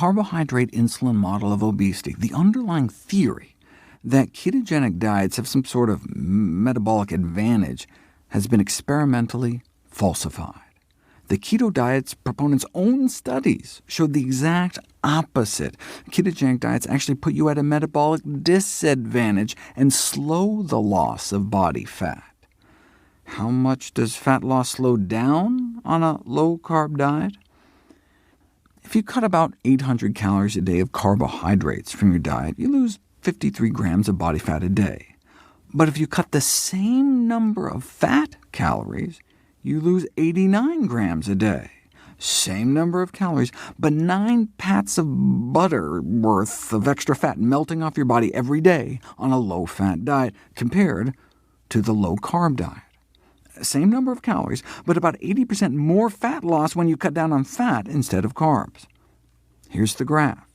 carbohydrate insulin model of obesity, the underlying theory that ketogenic diets have some sort of metabolic advantage has been experimentally falsified. The keto diet's proponents' own studies showed the exact opposite. Ketogenic diets actually put you at a metabolic disadvantage and slow the loss of body fat. How much does fat loss slow down on a low-carb diet? If you cut about 800 calories a day of carbohydrates from your diet, you lose 53 grams of body fat a day. But if you cut the same number of fat calories, you lose 89 grams a day. Same number of calories, but 9 pats of butter worth of extra fat melting off your body every day on a low-fat diet, compared to the low-carb diet. Same number of calories, but about 80% more fat loss when you cut down on fat instead of carbs. Here's the graph.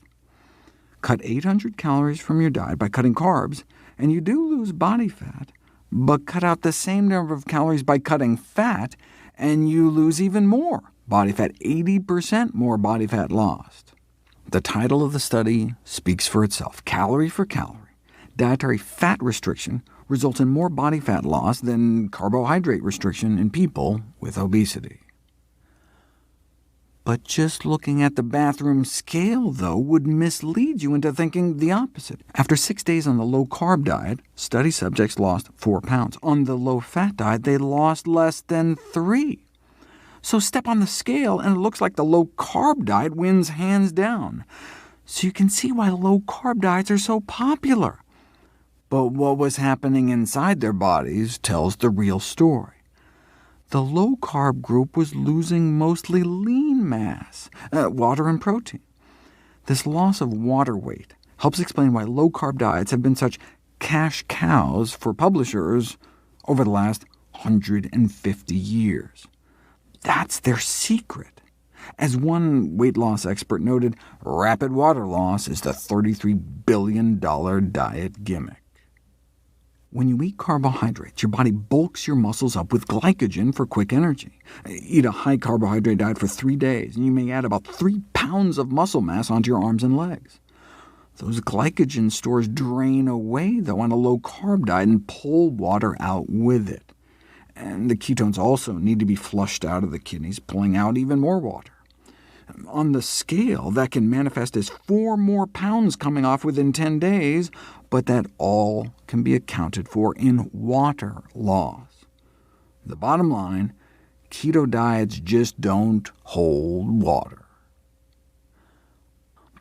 Cut 800 calories from your diet by cutting carbs, and you do lose body fat, but cut out the same number of calories by cutting fat, and you lose even more body fat, 80% more body fat lost. The title of the study speaks for itself. Calorie for calorie, dietary fat restriction results in more body fat loss than carbohydrate restriction in people with obesity. But just looking at the bathroom scale, though, would mislead you into thinking the opposite. After 6 days on the low-carb diet, study subjects lost 4 pounds. On the low-fat diet, they lost less than 3. So step on the scale, and it looks like the low-carb diet wins hands down. So you can see why low-carb diets are so popular. But what was happening inside their bodies tells the real story. The low-carb group was losing mostly lean mass, water and protein. This loss of water weight helps explain why low-carb diets have been such cash cows for publishers over the last 150 years. That's their secret. As one weight loss expert noted, rapid water loss is the $33 billion diet gimmick. When you eat carbohydrates, your body bulks your muscles up with glycogen for quick energy. Eat a high-carbohydrate diet for 3 days, and you may add about 3 pounds of muscle mass onto your arms and legs. Those glycogen stores drain away, though, on a low-carb diet and pull water out with it. And the ketones also need to be flushed out of the kidneys, pulling out even more water. On the scale, that can manifest as 4 more pounds coming off within 10 days, but that all can be accounted for in water loss. The bottom line, keto diets just don't hold water.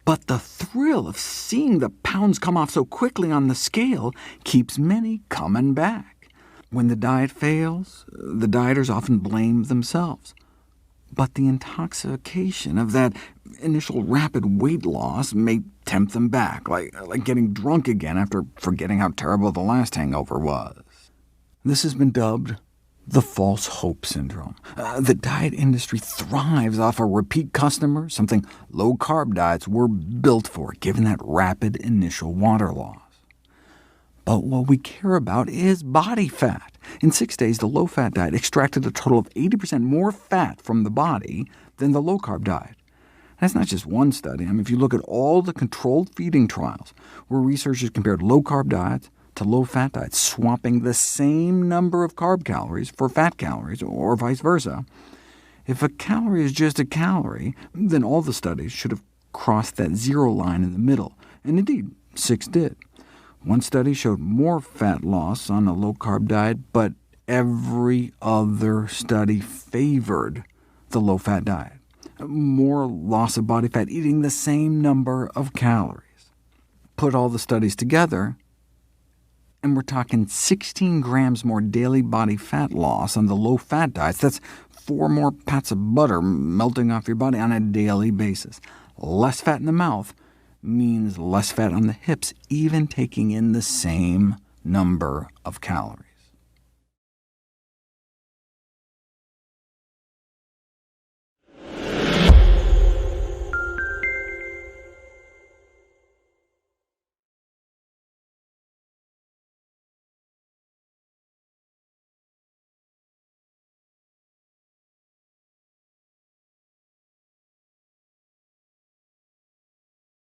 But the thrill of seeing the pounds come off so quickly on the scale keeps many coming back. When the diet fails, the dieters often blame themselves. But the intoxication of that initial rapid weight loss may tempt them back, like getting drunk again after forgetting how terrible the last hangover was. This has been dubbed the false hope syndrome. The diet industry thrives off a repeat customer, something low-carb diets were built for, given that rapid initial water loss. But what we care about is body fat. In 6 days, the low-fat diet extracted a total of 80% more fat from the body than the low-carb diet. That's not just one study. If you look at all the controlled feeding trials, where researchers compared low-carb diets to low-fat diets, swapping the same number of carb calories for fat calories, or vice versa, if a calorie is just a calorie, then all the studies should have crossed that zero line in the middle, and indeed, 6 did. One study showed more fat loss on a low-carb diet, but every other study favored the low-fat diet. More loss of body fat eating the same number of calories. Put all the studies together, and we're talking 16 grams more daily body fat loss on the low-fat diets. That's 4 more pats of butter melting off your body on a daily basis. Less fat in the mouth means less fat on the hips, even taking in the same number of calories.